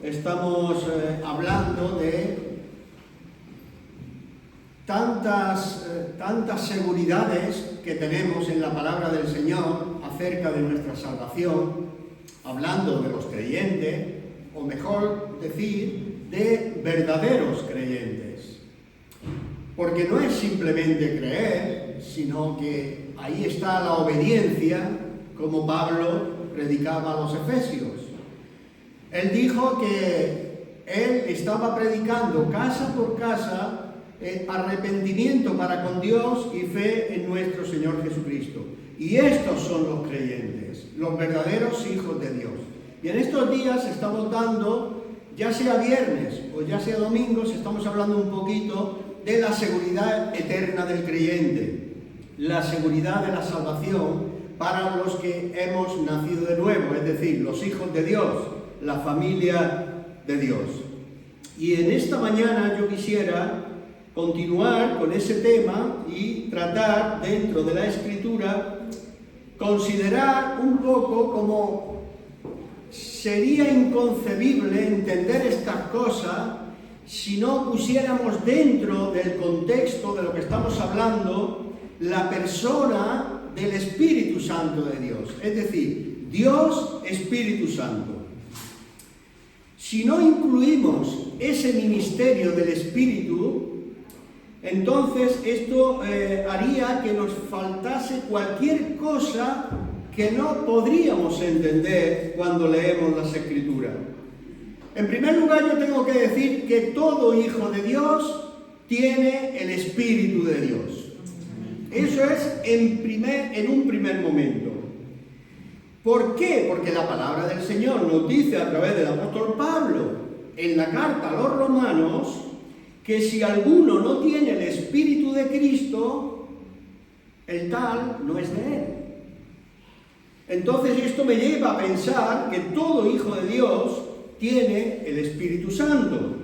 estamos hablando de tantas seguridades que tenemos en la palabra del Señor acerca de nuestra salvación, hablando de los creyentes, o mejor decir, de verdaderos creyentes. Porque no es simplemente creer, sino que ahí está la obediencia, como Pablo predicaba a los efesios. Él dijo que él estaba predicando casa por casa arrepentimiento para con Dios y fe en nuestro Señor Jesucristo. Y estos son los creyentes, los verdaderos hijos de Dios. Y en estos días estamos dando, ya sea viernes o ya sea domingo, estamos hablando un poquito de la seguridad eterna del creyente, la seguridad de la salvación para los que hemos nacido de nuevo, es decir, los hijos de Dios, la familia de Dios. Y en esta mañana yo quisiera continuar con ese tema y tratar dentro de la Escritura, considerar un poco cómo sería inconcebible entender estas cosas si no pusiéramos dentro del contexto de lo que estamos hablando la persona del Espíritu Santo de Dios, es decir, Dios Espíritu Santo. Si no incluimos ese ministerio del Espíritu, entonces esto haría que nos faltase cualquier cosa que no podríamos entender cuando leemos las Escrituras. En primer lugar, yo tengo que decir que todo hijo de Dios tiene el Espíritu de Dios. Eso es en un primer momento. ¿Por qué? Porque la palabra del Señor nos dice a través del apóstol Pablo en la carta a los romanos que si alguno no tiene el Espíritu de Cristo, el tal no es de él. Entonces esto me lleva a pensar que todo hijo de Dios tiene el Espíritu Santo.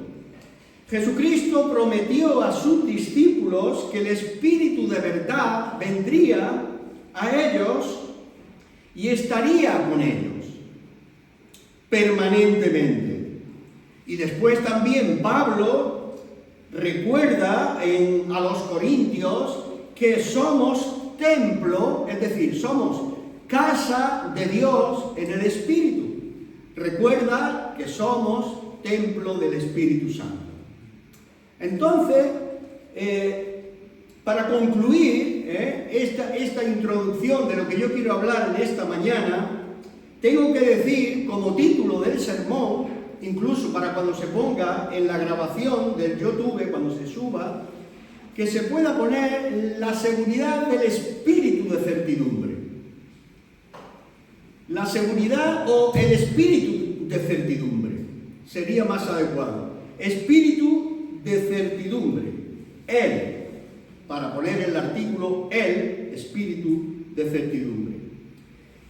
Jesucristo prometió a sus discípulos que el Espíritu de verdad vendría a ellos y estaría con ellos permanentemente. Y después también Pablo recuerda a los corintios que somos templo, es decir, somos casa de Dios en el Espíritu. Recuerda que somos templo del Espíritu Santo. Entonces, para concluir esta introducción de lo que yo quiero hablar en esta mañana, tengo que decir como título del sermón, incluso para cuando se ponga en la grabación del YouTube, cuando se suba, que se pueda poner la seguridad del espíritu de certidumbre. La seguridad o el espíritu de certidumbre sería más adecuado. Espíritu de certidumbre. Él, para poner el artículo, el espíritu de certidumbre.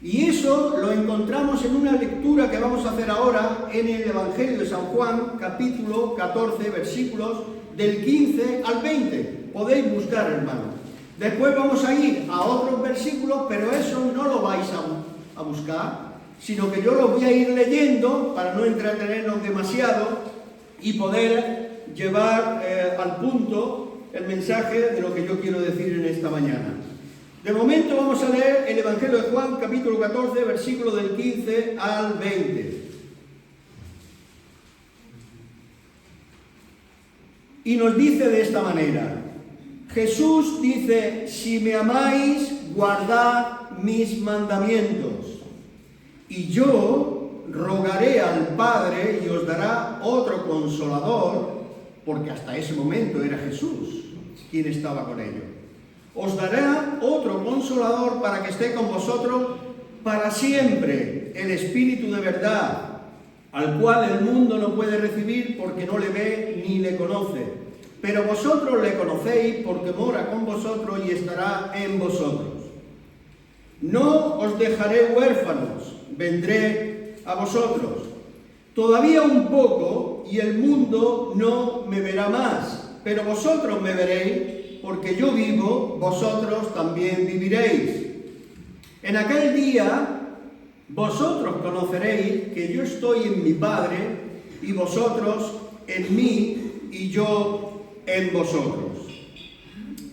Y eso lo encontramos en una lectura que vamos a hacer ahora en el Evangelio de San Juan, capítulo 14, versículos del 15 al 20. Podéis buscar, hermanos. Después vamos a ir a otros versículos, pero eso no lo vais a buscar, sino que yo lo voy a ir leyendo para no entretenernos demasiado y poder llevar al punto el mensaje de lo que yo quiero decir en esta mañana. De momento vamos a leer el Evangelio de Juan, capítulo 14, versículo del 15 al 20. Y nos dice de esta manera: Jesús dice, si me amáis, guardad mis mandamientos. Y yo rogaré al Padre y os dará otro consolador, porque hasta ese momento era Jesús quien estaba con ellos. Os dará otro consolador para que esté con vosotros para siempre, el Espíritu de verdad, al cual el mundo no puede recibir porque no le ve ni le conoce. Pero vosotros le conocéis porque mora con vosotros y estará en vosotros. No os dejaré huérfanos, vendré a vosotros. Todavía un poco y el mundo no me verá más, pero vosotros me veréis, porque yo vivo, vosotros también viviréis. En aquel día vosotros conoceréis que yo estoy en mi Padre y vosotros en mí y yo en vosotros.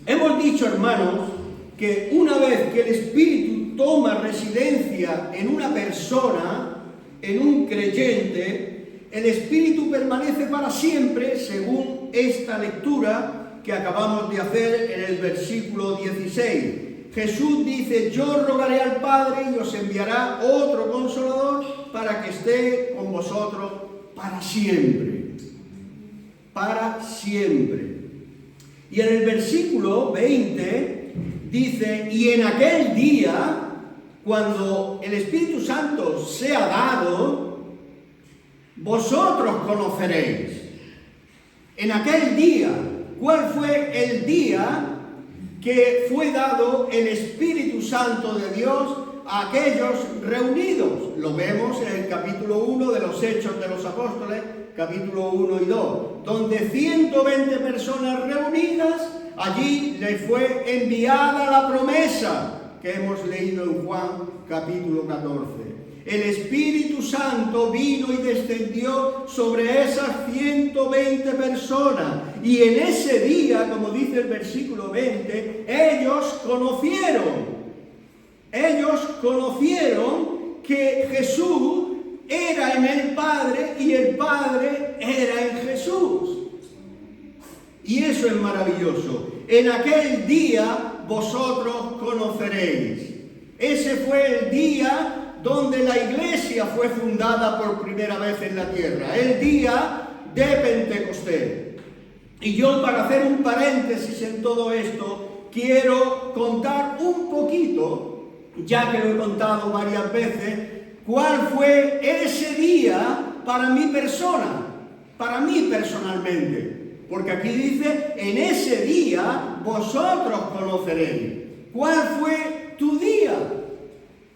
Hemos dicho, hermanos, que una vez que el Espíritu toma residencia en una persona, en un creyente, el Espíritu permanece para siempre, según esta lectura que acabamos de hacer en el versículo 16. Jesús dice: yo rogaré al Padre y os enviará otro Consolador para que esté con vosotros para siempre. Para siempre. Y en el versículo 20 dice: y en aquel día, cuando el Espíritu Santo sea dado, vosotros conoceréis. En aquel día, ¿cuál fue el día que fue dado el Espíritu Santo de Dios a aquellos reunidos? Lo vemos en el capítulo 1 de los Hechos de los Apóstoles, capítulo 1 y 2, donde 120 personas reunidas, allí les fue enviada la promesa que hemos leído en Juan capítulo 14. El Espíritu Santo vino y descendió sobre esas 120 personas. Y en ese día, como dice el versículo 20, ellos conocieron que Jesús era en el Padre y el Padre era en Jesús. Y eso es maravilloso. En aquel día vosotros conoceréis. Ese fue el día donde la iglesia fue fundada por primera vez en la tierra, el día de Pentecostés. Y yo, para hacer un paréntesis en todo esto, quiero contar un poquito, ya que lo he contado varias veces, cuál fue ese día para mi persona, para mí personalmente. Porque aquí dice: en ese día vosotros conoceréis. ¿Cuál fue tu día?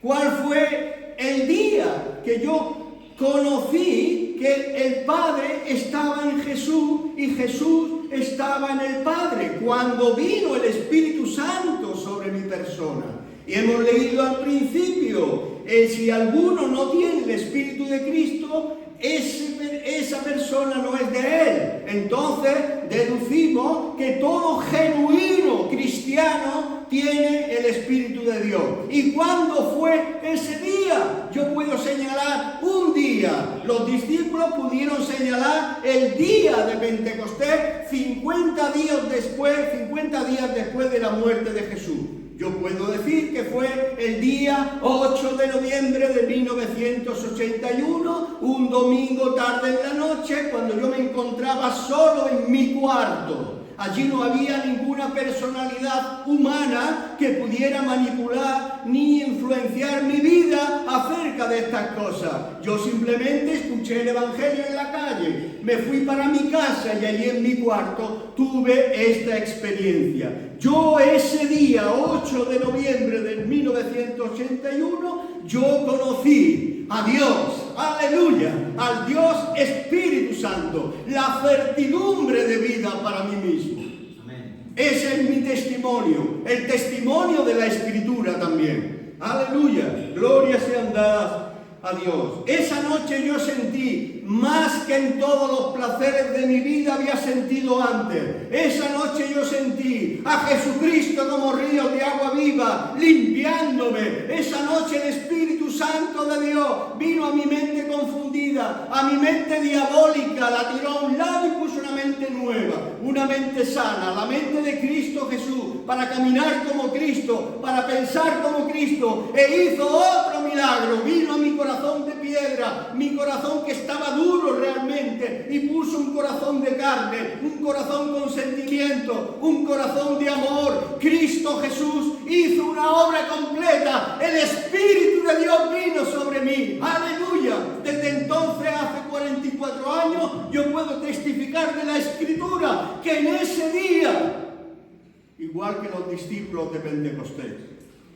¿Cuál fue el día que yo conocí que el Padre estaba en Jesús y Jesús estaba en el Padre? Cuando vino el Espíritu Santo sobre mi persona. Y hemos leído al principio, si alguno no tiene el Espíritu de Cristo, esa persona no es de Él. Entonces deducimos que todo genuino cristiano tiene el Espíritu de Dios. ¿Y cuándo fue ese día? Yo puedo señalar un día. Los discípulos pudieron señalar el día de Pentecostés, 50 días después de la muerte de Jesús. Yo puedo decir que fue el día 8 de noviembre de 1981, un domingo tarde en la noche, cuando yo me encontraba solo en mi cuarto. Allí no había ninguna personalidad humana que pudiera manipular ni influenciar mi vida acerca de estas cosas. Yo simplemente escuché el Evangelio en la calle, me fui para mi casa y allí en mi cuarto tuve esta experiencia. Yo ese día, 8 de noviembre de 1981, yo conocí a Dios, aleluya, al Dios Espíritu Santo, la certidumbre de vida para mí mismo. Amén. Ese es mi testimonio, el testimonio de la Escritura también. Aleluya, gloria sean dadas a Dios. Esa noche yo sentí más que en todos los placeres de mi vida había sentido antes. Esa noche yo sentí a Jesucristo como río de agua viva, limpiándome. Esa noche el Espíritu Santo de Dios vino a mi mente confundida, a mi mente diabólica, la tiró a un lado y puso una mente nueva, una mente sana, la mente de Cristo Jesús, para caminar como Cristo, para pensar como Cristo, e hizo otro milagro. Vino a mi corazón de piedra, mi corazón que estaba duro realmente, y puso un corazón de carne, un corazón con sentimiento, un corazón de amor. Cristo Jesús hizo una obra completa. El Espíritu de Dios vino sobre mí. Aleluya. Desde entonces, hace 44 años, yo puedo testificar de la Escritura que en ese día, igual que los discípulos de Pentecostés,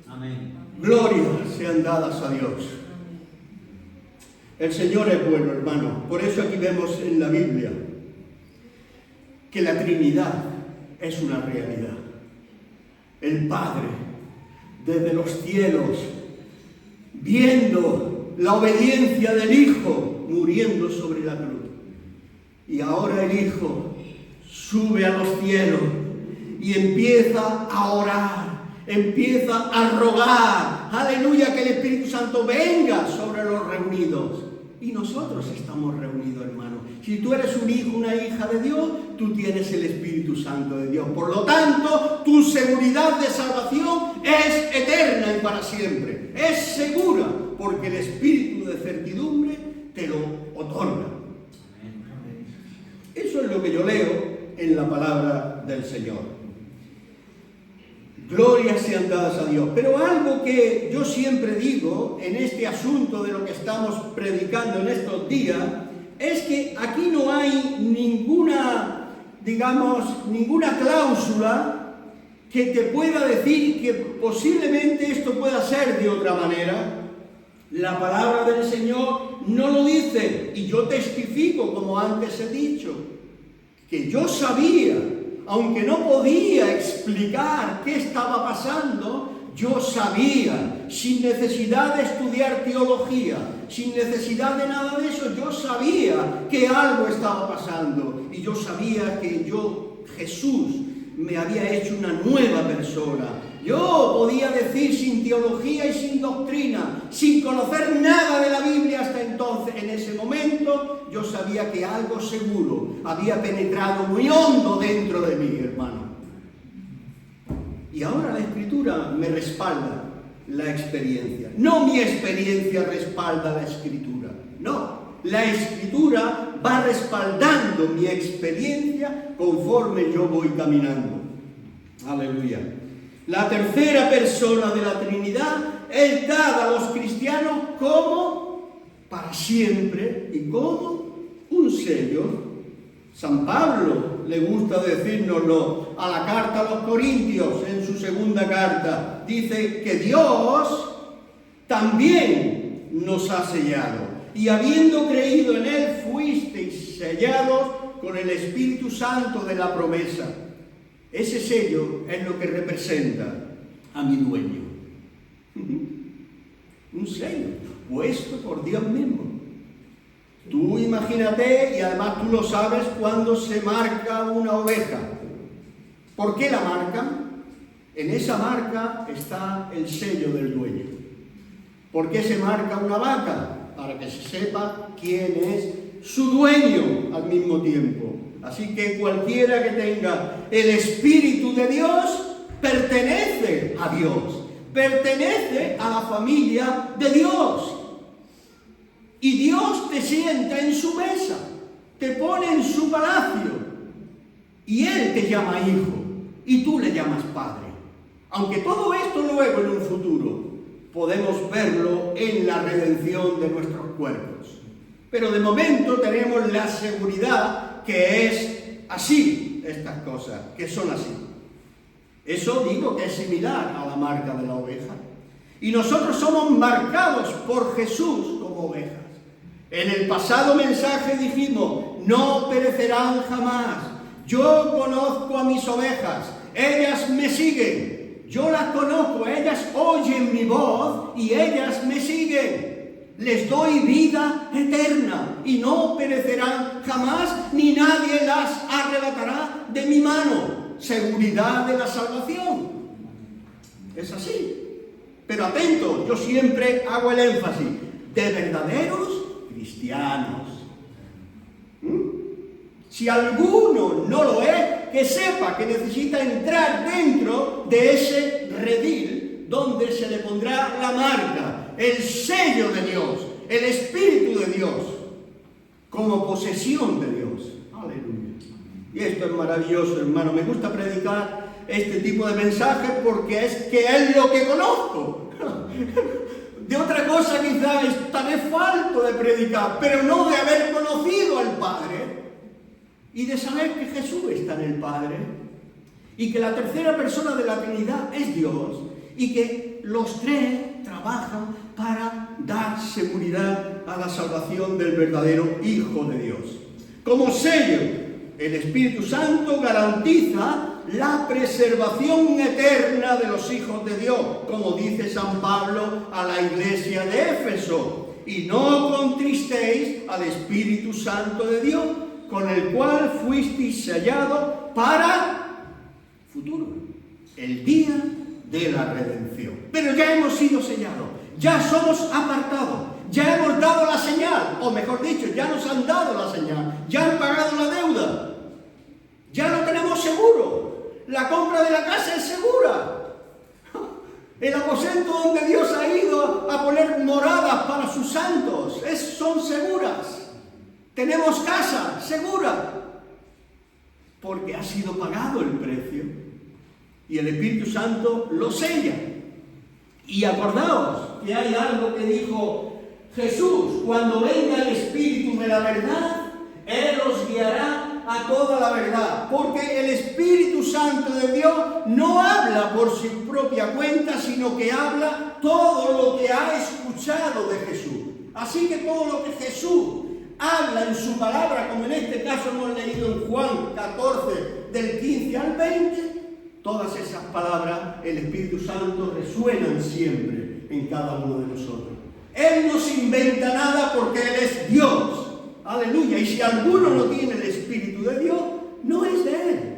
amén, gloria sean dadas a Dios. El Señor es bueno, hermano. Por eso aquí vemos en la Biblia que la Trinidad es una realidad. El Padre, desde los cielos, viendo la obediencia del Hijo, muriendo sobre la cruz, Y ahora el Hijo sube a los cielos y empieza a orar, empieza a rogar, aleluya, que el Espíritu Santo venga sobre los reunidos. Y nosotros estamos reunidos, hermano. Si tú eres un hijo, una hija de Dios, tú tienes el Espíritu Santo de Dios. Por lo tanto, tu seguridad de salvación es eterna y para siempre. Es segura, porque el Espíritu de certidumbre te lo otorga. Eso es lo que yo leo en la palabra del Señor. Glorias sean dadas a Dios. Pero algo que yo siempre digo en este asunto de lo que estamos predicando en estos días, es que aquí no hay ninguna, digamos, ninguna cláusula que te pueda decir que posiblemente esto pueda ser de otra manera. La palabra del Señor no lo dice, y yo testifico, como antes he dicho, que yo sabía, aunque no podía explicar qué estaba pasando, yo sabía, sin necesidad de estudiar teología, sin necesidad de nada de eso, yo sabía que algo estaba pasando. Y yo sabía que Jesús, me había hecho una nueva persona. Yo podía decir sin teología y sin doctrina, sin conocer nada de la Biblia hasta entonces, en ese momento, yo sabía que algo seguro había penetrado muy hondo dentro de mí, hermano. Y ahora la Escritura me respalda la experiencia. No mi experiencia respalda la Escritura, no. La Escritura va respaldando mi experiencia conforme yo voy caminando. Aleluya. La tercera persona de la Trinidad es dada a los cristianos como para siempre y como un sello. San Pablo le gusta decírnoslo a la carta a los Corintios, en su segunda carta. Dice que Dios también nos ha sellado. Y habiendo creído en Él, fuisteis sellados con el Espíritu Santo de la promesa. Ese sello es lo que representa a mi dueño. Un sello puesto por Dios mismo. Tú imagínate, y además tú lo sabes, cuando se marca una oveja. ¿Por qué la marcan? En esa marca está el sello del dueño. ¿Por qué se marca una vaca? Para que se sepa quién es su dueño al mismo tiempo. Así que cualquiera que tenga el Espíritu de Dios pertenece a Dios, pertenece a la familia de Dios. Y Dios te sienta en su mesa, te pone en su palacio, y Él te llama hijo, y tú le llamas padre. Aunque todo esto luego en un futuro podemos verlo en la redención de nuestros cuerpos. Pero de momento tenemos la seguridad que es así, estas cosas, que son así. Eso digo que es similar a la marca de la oveja. Y nosotros somos marcados por Jesús como ovejas. En el pasado mensaje dijimos, no perecerán jamás. Yo conozco a mis ovejas, ellas me siguen. Yo las conozco, ellas oyen mi voz y ellas me siguen. Les doy vida eterna y no perecerán jamás, ni nadie las arrebatará de mi mano. Seguridad de la salvación. Es así. Pero atento, yo siempre hago el énfasis de verdaderos cristianos. Si alguno no lo es, que sepa que necesita entrar dentro de ese redil donde se le pondrá la marca, el sello de Dios, el Espíritu de Dios, como posesión de Dios. Aleluya. Y esto es maravilloso, hermano. Me gusta predicar este tipo de mensajes porque es lo que conozco. De otra cosa quizás estaré falto de predicar, pero no de haber conocido al Padre y de saber que Jesús está en el Padre y que la tercera persona de la Trinidad es Dios y que los tres trabajan para dar seguridad a la salvación del verdadero Hijo de Dios. Como sello, el Espíritu Santo garantiza la preservación eterna de los hijos de Dios, como dice San Pablo a la iglesia de Éfeso. Y no contristéis al Espíritu Santo de Dios, con el cual fuisteis sellados para futuro, el día de la redención. Pero ya hemos sido sellados, ya somos apartados, ya hemos dado la señal, o mejor dicho, ya nos han dado la señal, ya han pagado la deuda, ya lo tenemos seguro, la compra de la casa es segura. El aposento donde Dios ha ido a poner moradas para sus santos son seguras. Tenemos casa segura, porque ha sido pagado el precio y el Espíritu Santo lo sella. Y acordaos que hay algo que dijo Jesús: cuando venga el Espíritu de la verdad, Él os guiará a toda la verdad, porque el Espíritu Santo de Dios no habla por su propia cuenta, sino que habla todo lo que ha escuchado de Jesús. Así que todo lo que Jesús habla en su palabra, como en este caso hemos leído en Juan 14, del 15 al 20, todas esas palabras, el Espíritu Santo resuenan siempre en cada uno de nosotros. Él no se inventa nada porque Él es Dios. Aleluya. Y si alguno no tiene el Espíritu de Dios, no es de Él.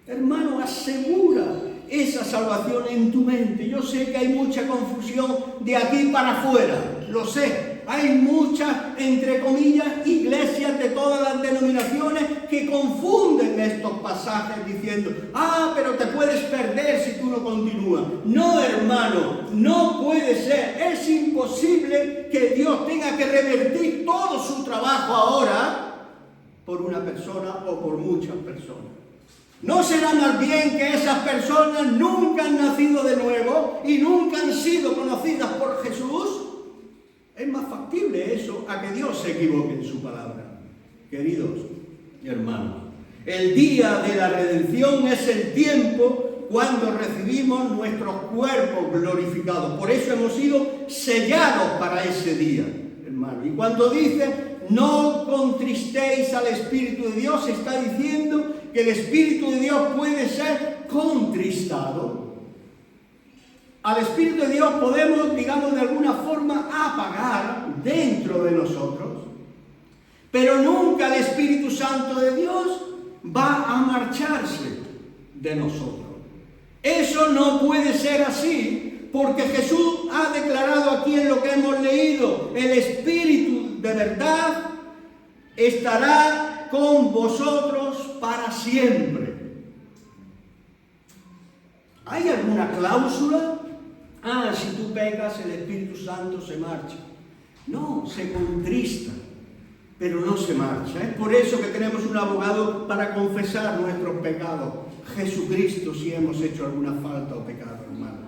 Hermano, asegura esa salvación en tu mente. Yo sé que hay mucha confusión de aquí para afuera, lo sé. Hay muchas, entre comillas, iglesias de todas las denominaciones que confunden estos pasajes diciendo: pero te puedes perder si tú no continúas. No, hermano, no puede ser. Es imposible que Dios tenga que revertir todo su trabajo ahora por una persona o por muchas personas. ¿No será más bien que esas personas nunca han nacido de nuevo y nunca han sido conocidas por Jesús? Es más factible eso a que Dios se equivoque en su palabra. Queridos hermanos, el día de la redención es el tiempo cuando recibimos nuestros cuerpos glorificados. Por eso hemos sido sellados para ese día, hermano. Y cuando dice: no contristéis al Espíritu de Dios, está diciendo que el Espíritu de Dios puede ser contristado. Al Espíritu de Dios podemos, digamos, de alguna forma apagar dentro de nosotros, pero nunca el Espíritu Santo de Dios va a marcharse de nosotros. Eso no puede ser así, porque Jesús ha declarado aquí en lo que hemos leído: el Espíritu de verdad estará con vosotros para siempre. ¿Hay alguna cláusula? Si tú pecas, el Espíritu Santo se marcha. No, se contrista, pero no se marcha. Es por eso que tenemos un abogado para confesar nuestros pecados: Jesucristo, si hemos hecho alguna falta o pecado, hermano.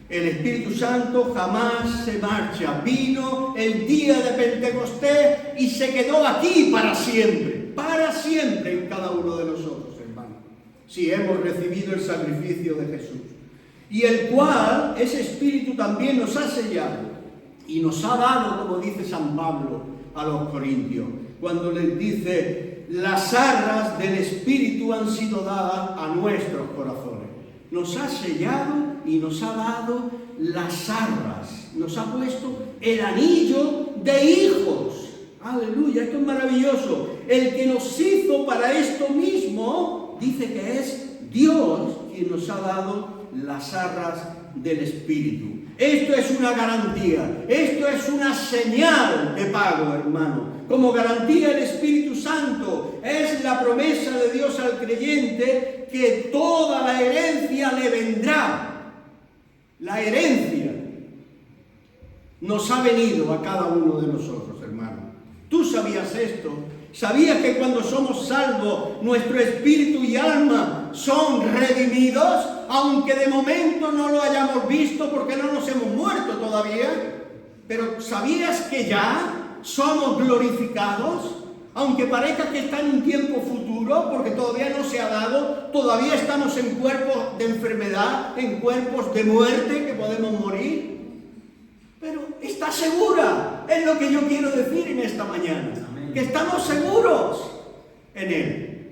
El Espíritu Santo jamás se marcha. Vino el día de Pentecostés y se quedó aquí para siempre en cada uno de nosotros, hermano, si hemos recibido el sacrificio de Jesús. Y el cual, ese Espíritu también nos ha sellado y nos ha dado, como dice San Pablo a los Corintios, cuando les dice: las arras del Espíritu han sido dadas a nuestros corazones. Nos ha sellado y nos ha dado las arras, nos ha puesto el anillo de hijos. Aleluya, esto es maravilloso. El que nos hizo para esto mismo, dice que es Dios quien nos ha dado las arras del Espíritu. Esto es una garantía, esto es una señal de pago, hermano. Como garantía, el Espíritu Santo es la promesa de Dios al creyente que toda la herencia le vendrá. La herencia nos ha venido a cada uno de nosotros, hermano. ¿Tú sabías esto? ¿Sabías que cuando somos salvos, nuestro espíritu y alma son redimidos? Aunque de momento no lo hayamos visto porque no nos hemos muerto todavía. Pero ¿sabías que ya somos glorificados? Aunque parezca que está en un tiempo futuro, porque todavía no se ha dado, todavía estamos en cuerpos de enfermedad, en cuerpos de muerte que podemos morir. Pero está segura, es lo que yo quiero decir en esta mañana. Amén. Que estamos seguros en Él,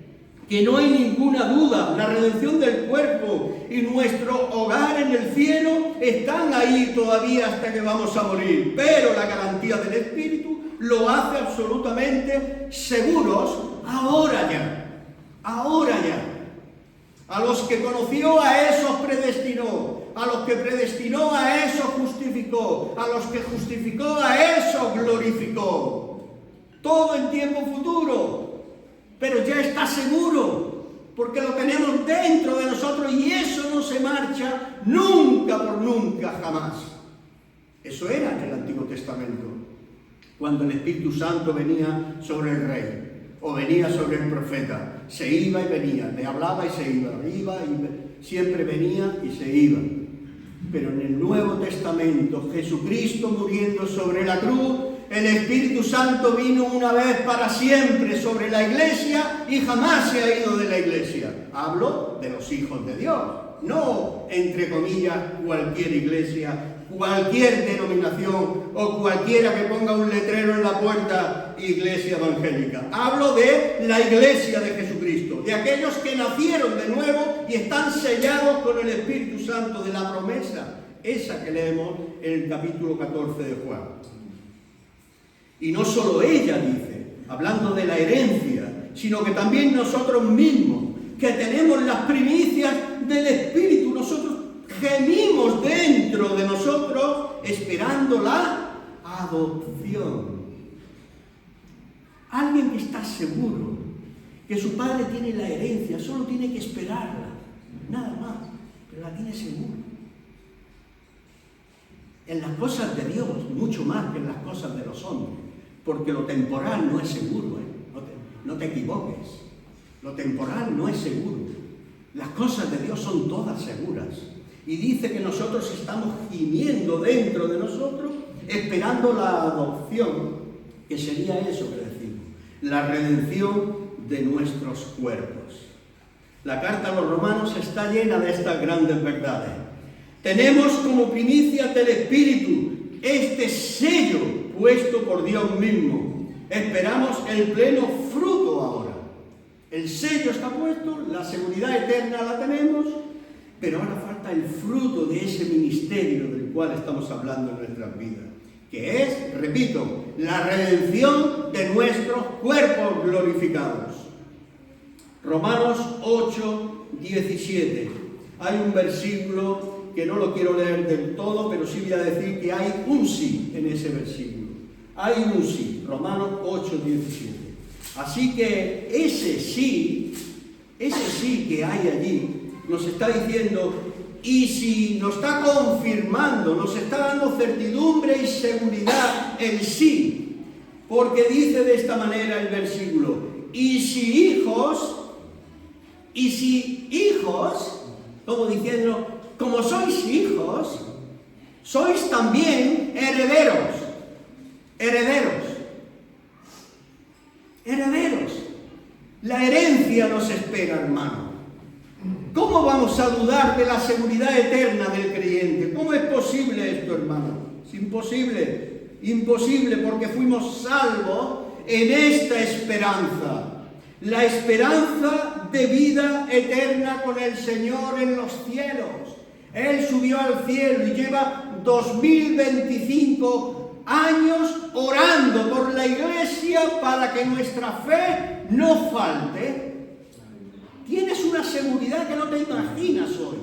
que no hay ninguna duda. La redención del cuerpo y nuestro hogar en el cielo están ahí todavía hasta que vamos a morir. Pero la garantía del Espíritu lo hace absolutamente seguros ahora ya. Ahora ya. A los que conoció, a esos predestinó. A los que predestinó, a esos justificó. A los que justificó, a esos glorificó. Todo en tiempo futuro. Pero ya está seguro, porque lo tenemos dentro de nosotros y eso no se marcha nunca por nunca, jamás. Eso era en el Antiguo Testamento, cuando el Espíritu Santo venía sobre el rey o venía sobre el profeta. Se iba y venía, le hablaba y se iba y siempre venía y se iba. Pero en el Nuevo Testamento, Jesucristo muriendo sobre la cruz, el Espíritu Santo vino una vez para siempre sobre la iglesia y jamás se ha ido de la iglesia. Hablo de los hijos de Dios, no, entre comillas, cualquier iglesia, cualquier denominación o cualquiera que ponga un letrero en la puerta, iglesia evangélica. Hablo de la iglesia de Jesucristo, de aquellos que nacieron de nuevo y están sellados con el Espíritu Santo de la promesa, esa que leemos en el capítulo 14 de Juan. Y no solo ella dice, hablando de la herencia, sino que también nosotros mismos, que tenemos las primicias del Espíritu, nosotros gemimos dentro de nosotros esperando la adopción. Alguien que está seguro que su padre tiene la herencia, solo tiene que esperarla, nada más, pero la tiene seguro. En las cosas de Dios, mucho más que en las cosas de los hombres, porque lo temporal no es seguro, no te equivoques, lo temporal no es seguro. Las cosas de Dios son todas seguras. Y dice que nosotros estamos gimiendo dentro de nosotros, esperando la adopción, que sería eso que decimos, la redención de nuestros cuerpos. La carta a los Romanos está llena de estas grandes verdades. Tenemos como primicia del Espíritu este sello puesto por Dios mismo. Esperamos el pleno fruto ahora. El sello está puesto, la seguridad eterna la tenemos, pero ahora falta el fruto de ese ministerio del cual estamos hablando en nuestras vidas, que es, repito, la redención de nuestros cuerpos glorificados. Romanos 8, 17. Hay un versículo que no lo quiero leer del todo, pero sí voy a decir que hay un sí en ese versículo. Hay un sí, Romanos 8, 17. Así que ese sí que hay allí, nos está diciendo, y si nos está confirmando, nos está dando certidumbre y seguridad el sí, porque dice de esta manera el versículo, y si hijos, como diciendo, como sois hijos, sois también herederos. La herencia nos espera, hermano. ¿Cómo vamos a dudar de la seguridad eterna del creyente? ¿Cómo es posible esto, hermano? Es imposible, porque fuimos salvos en esta esperanza. La esperanza de vida eterna con el Señor en los cielos. Él subió al cielo y lleva 2025 años orando por la iglesia para que nuestra fe no falte. Tienes una seguridad que no te imaginas hoy.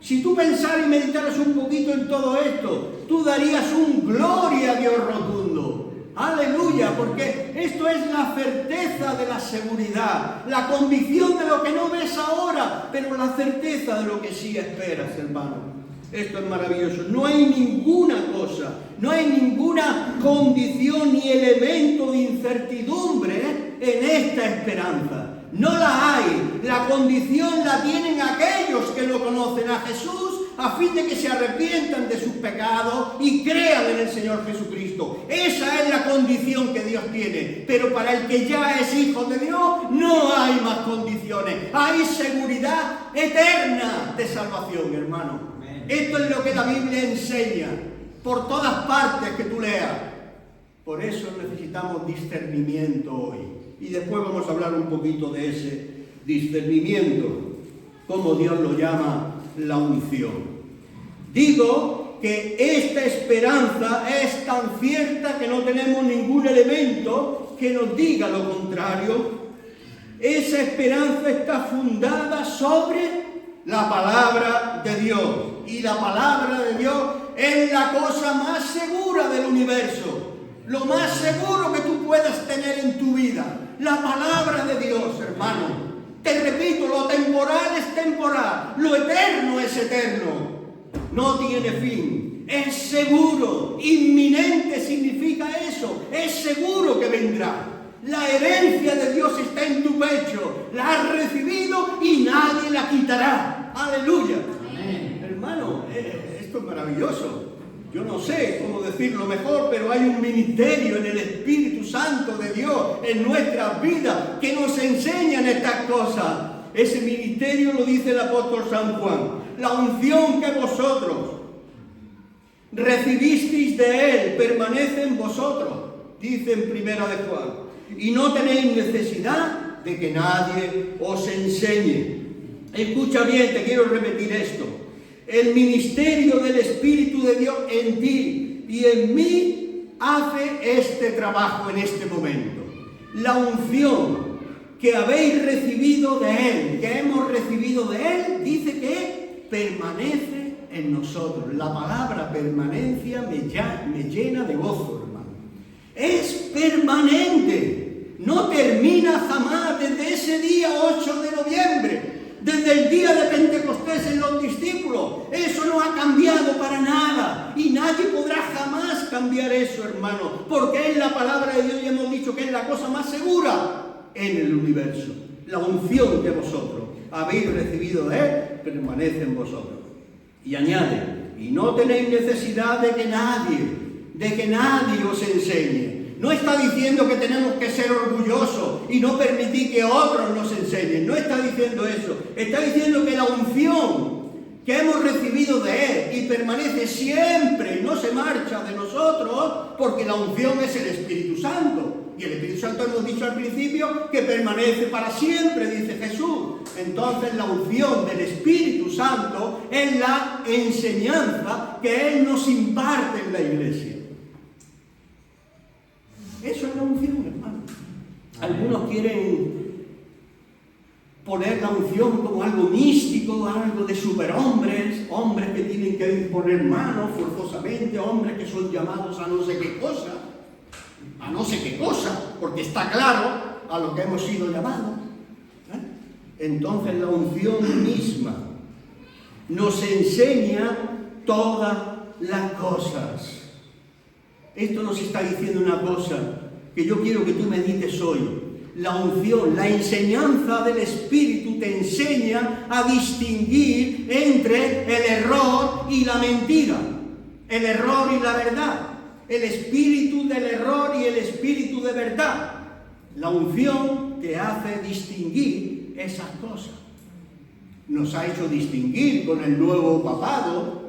Si tú pensaras y meditaras un poquito en todo esto, tú darías un gloria a Dios rotundo. Aleluya, porque esto es la certeza de la seguridad, la convicción de lo que no ves ahora, pero la certeza de lo que sí esperas, hermano. Esto es maravilloso. No hay ninguna cosa, no hay ninguna condición ni elemento de incertidumbre en esta esperanza. No la hay. La condición la tienen aquellos que lo conocen a Jesús a fin de que se arrepientan de sus pecados y crean en el Señor Jesucristo. Esa es la condición que Dios tiene. Pero para el que ya es hijo de Dios no hay más condiciones. Hay seguridad eterna de salvación, hermano. Esto es lo que la Biblia enseña por todas partes que tú leas. Por eso necesitamos discernimiento hoy. Y después vamos a hablar un poquito de ese discernimiento, como Dios lo llama la unción. Digo que esta esperanza es tan cierta que no tenemos ningún elemento que nos diga lo contrario. Esa esperanza está fundada sobre la palabra de Dios. Y la palabra de Dios es la cosa más segura del universo. Lo más seguro que tú puedas tener en tu vida. La palabra de Dios, hermano. Te repito, lo temporal es temporal. Lo eterno es eterno. No tiene fin. Es seguro. Inminente significa eso. Es seguro que vendrá. La herencia de Dios está en tu pecho. La has recibido y nadie la quitará. Aleluya. Amén. Hermano, esto es maravilloso. Yo no sé cómo decirlo mejor, pero hay un ministerio en el Espíritu Santo de Dios en nuestras vidas que nos enseñan estas cosas. Ese ministerio lo dice el apóstol San Juan. La unción que vosotros recibisteis de Él permanece en vosotros, dice en Primera de Juan. Y no tenéis necesidad de que nadie os enseñe. Escucha bien, te quiero repetir esto. El ministerio del Espíritu de Dios en ti y en mí hace este trabajo en este momento. La unción que habéis recibido de Él, que hemos recibido de Él, dice que permanece en nosotros. La palabra permanencia me llena de gozo, hermano. Es permanente, no termina jamás desde ese día 8 de noviembre. Desde el día de Pentecostés en los discípulos, eso no ha cambiado para nada. Y nadie podrá jamás cambiar eso, hermano. Porque es la palabra de Dios y hemos dicho que es la cosa más segura en el universo. La unción que vosotros habéis recibido de Él permanece en vosotros. Y añade, y no tenéis necesidad de que nadie os enseñe. No está diciendo que tenemos que ser orgullosos y no permitir que otros nos enseñen. No está diciendo eso. Está diciendo que la unción que hemos recibido de Él y permanece siempre, no se marcha de nosotros, porque la unción es el Espíritu Santo. Y el Espíritu Santo hemos dicho al principio que permanece para siempre, dice Jesús. Entonces la unción del Espíritu Santo es la enseñanza que Él nos imparte en la iglesia. Eso es la unción, hermano. Algunos quieren poner la unción como algo místico, algo de superhombres, hombres que tienen que imponer manos forzosamente, hombres que son llamados a no sé qué cosa, porque está claro a lo que hemos sido llamados. Entonces la unción misma nos enseña todas las cosas. Esto nos está diciendo una cosa que yo quiero que tú medites hoy. La unción, la enseñanza del Espíritu te enseña a distinguir entre el error y la mentira, el error y la verdad, el espíritu del error y el espíritu de verdad. La unción te hace distinguir esas cosas. Nos ha hecho distinguir con el nuevo papado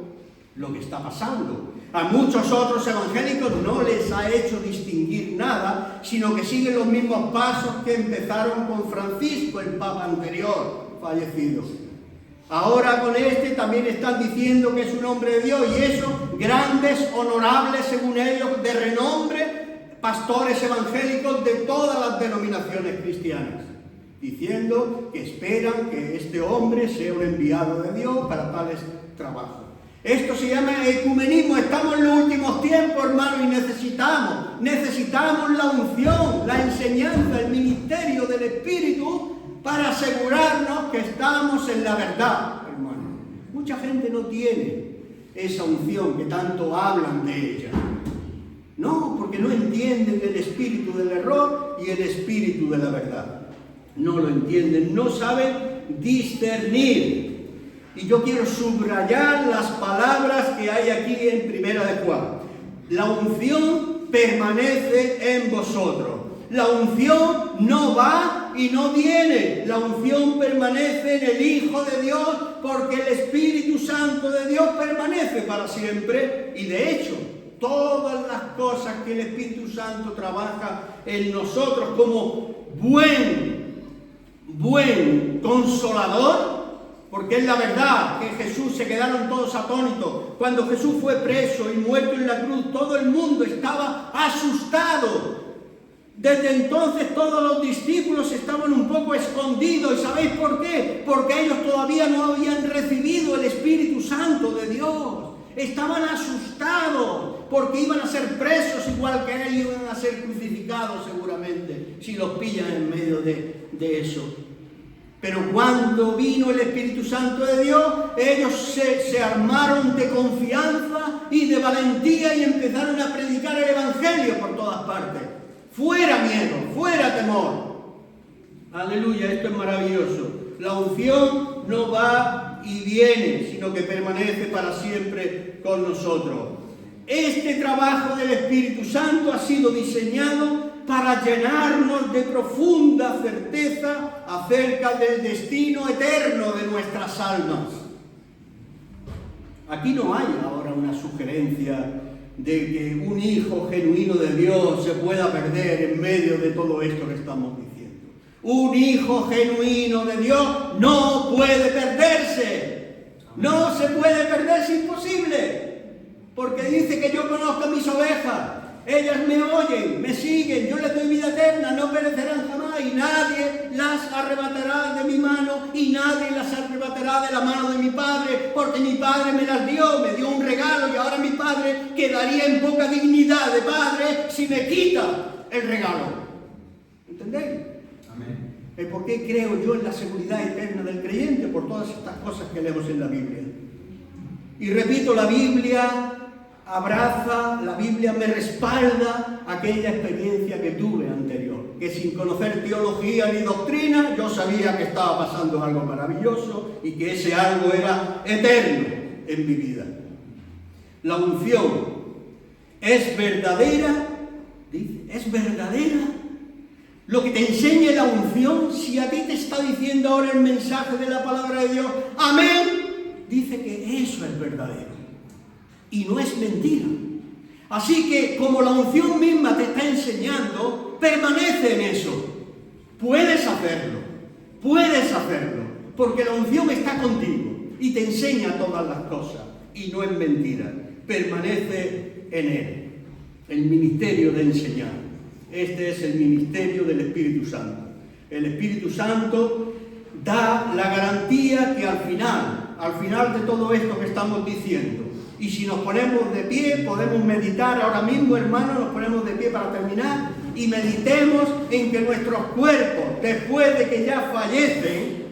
lo que está pasando. A muchos otros evangélicos no les ha hecho distinguir nada, sino que siguen los mismos pasos que empezaron con Francisco, el papa anterior fallecido. Ahora con este también están diciendo que es un hombre de Dios, y esos grandes, honorables, según ellos, de renombre, pastores evangélicos de todas las denominaciones cristianas, diciendo que esperan que este hombre sea un enviado de Dios para tales trabajos. Esto se llama ecumenismo. Estamos en los últimos tiempos, hermano, y necesitamos la unción, la enseñanza, el ministerio del Espíritu para asegurarnos que estamos en la verdad, hermano. Mucha gente no tiene esa unción que tanto hablan de ella. No, porque no entienden el espíritu del error y el espíritu de la verdad. No lo entienden, no saben discernir. Y yo quiero subrayar las palabras que hay aquí en Primera de Juan. La unción permanece en vosotros. La unción no va y no viene. La unción permanece en el Hijo de Dios, porque el Espíritu Santo de Dios permanece para siempre. Y de hecho, todas las cosas que el Espíritu Santo trabaja en nosotros como buen consolador, porque es la verdad que Jesús, se quedaron todos atónitos. Cuando Jesús fue preso y muerto en la cruz, todo el mundo estaba asustado. Desde entonces todos los discípulos estaban un poco escondidos. ¿Y sabéis por qué? Porque ellos todavía no habían recibido el Espíritu Santo de Dios. Estaban asustados porque iban a ser presos igual que él, iban a ser crucificados seguramente si los pillan en medio de eso. Pero cuando vino el Espíritu Santo de Dios, ellos se armaron de confianza y de valentía y empezaron a predicar el Evangelio por todas partes. Fuera miedo, fuera temor. Aleluya, esto es maravilloso. La unción no va y viene, sino que permanece para siempre con nosotros. Este trabajo del Espíritu Santo ha sido diseñado para llenarnos de profunda certeza acerca del destino eterno de nuestras almas. Aquí no hay ahora una sugerencia de que un hijo genuino de Dios se pueda perder en medio de todo esto que estamos diciendo. Un hijo genuino de Dios no puede perderse. No se puede perder, es imposible. Porque dice que yo conozco a mis ovejas. Ellas me oyen, me siguen, yo les doy vida eterna, no perecerán jamás y nadie las arrebatará de mi mano y nadie las arrebatará de la mano de mi Padre, porque mi Padre me las dio, me dio un regalo y ahora mi Padre quedaría en poca dignidad de Padre si me quita el regalo. ¿Entendéis? Amén. ¿Por qué creo yo en la seguridad eterna del creyente? Por todas estas cosas que leemos en la Biblia. Y repito, la Biblia abraza, la Biblia me respalda aquella experiencia que tuve anterior, que sin conocer teología ni doctrina, yo sabía que estaba pasando algo maravilloso y que ese algo era eterno en mi vida. La unción es verdadera, dice, es verdadera. Lo que te enseña la unción, si a ti te está diciendo ahora el mensaje de la palabra de Dios, amén, dice que eso es verdadero. Y no es mentira. Así que, como la unción misma te está enseñando, permanece en eso. Puedes hacerlo, porque la unción está contigo y te enseña todas las cosas. Y no es mentira. Permanece en él. El ministerio de enseñar. Este es el ministerio del Espíritu Santo. El Espíritu Santo da la garantía que al final de todo esto que estamos diciendo, y si nos ponemos de pie, podemos meditar ahora mismo, hermanos, nos ponemos de pie para terminar, y meditemos en que nuestros cuerpos, después de que ya fallecen,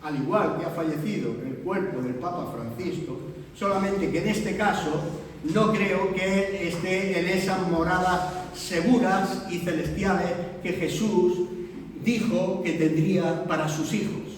al igual que ha fallecido el cuerpo del Papa Francisco, solamente que en este caso no creo que esté en esas moradas seguras y celestiales que Jesús dijo que tendría para sus hijos.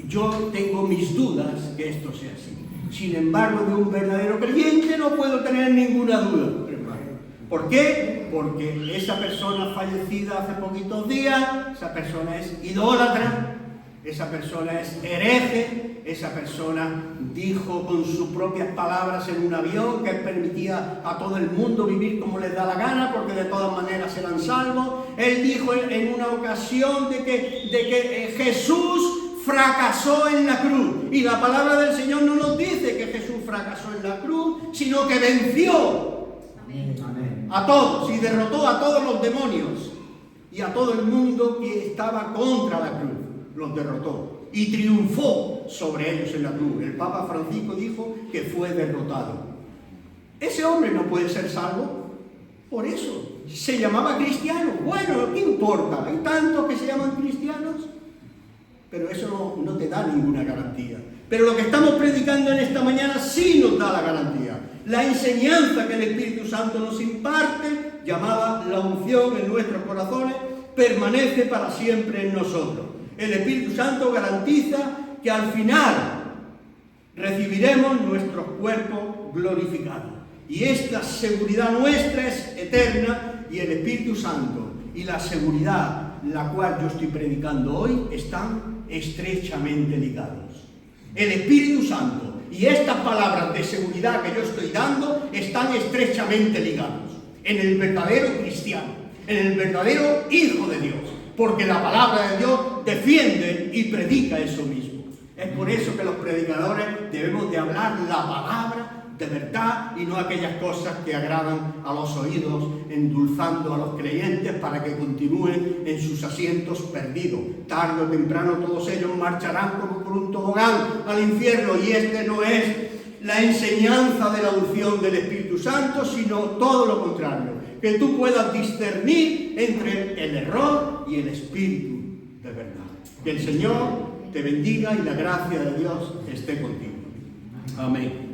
Yo tengo mis dudas que esto sea así. Sin embargo, de un verdadero creyente no puedo tener ninguna duda, hermano. ¿Por qué? Porque esa persona fallecida hace poquitos días, esa persona es idólatra, esa persona es hereje, esa persona dijo con sus propias palabras en un avión que permitía a todo el mundo vivir como les da la gana porque de todas maneras serán salvos. Él dijo en una ocasión de que Jesús fracasó en la cruz. Y la palabra del Señor no nos dice que Jesús fracasó en la cruz, sino que venció a todos y derrotó a todos los demonios y a todo el mundo que estaba contra la cruz. Los derrotó y triunfó sobre ellos en la cruz. El Papa Francisco dijo que fue derrotado. Ese hombre no puede ser salvo por eso. Se llamaba cristiano. Bueno, ¿qué importa? Hay tantos que se llaman cristianos. Pero eso no te da ninguna garantía. Pero lo que estamos predicando en esta mañana sí nos da la garantía. La enseñanza que el Espíritu Santo nos imparte, llamada la unción en nuestros corazones, permanece para siempre en nosotros. El Espíritu Santo garantiza que al final recibiremos nuestros cuerpos glorificados. Y esta seguridad nuestra es eterna y el Espíritu Santo y la seguridad la cual yo estoy predicando hoy están estrechamente ligados. El Espíritu Santo y estas palabras de seguridad que yo estoy dando están estrechamente ligados en el verdadero cristiano, en el verdadero Hijo de Dios, porque la palabra de Dios defiende y predica eso mismo. Es por eso que los predicadores debemos de hablar la palabra de verdad y no aquellas cosas que agradan a los oídos, endulzando a los creyentes para que continúen en sus asientos perdidos. Tarde o temprano todos ellos marcharán como por un tobogán al infierno, y este no es la enseñanza de la unción del Espíritu Santo, sino todo lo contrario, que tú puedas discernir entre el error y el Espíritu de verdad. Que el Señor te bendiga y la gracia de Dios esté contigo. Amén.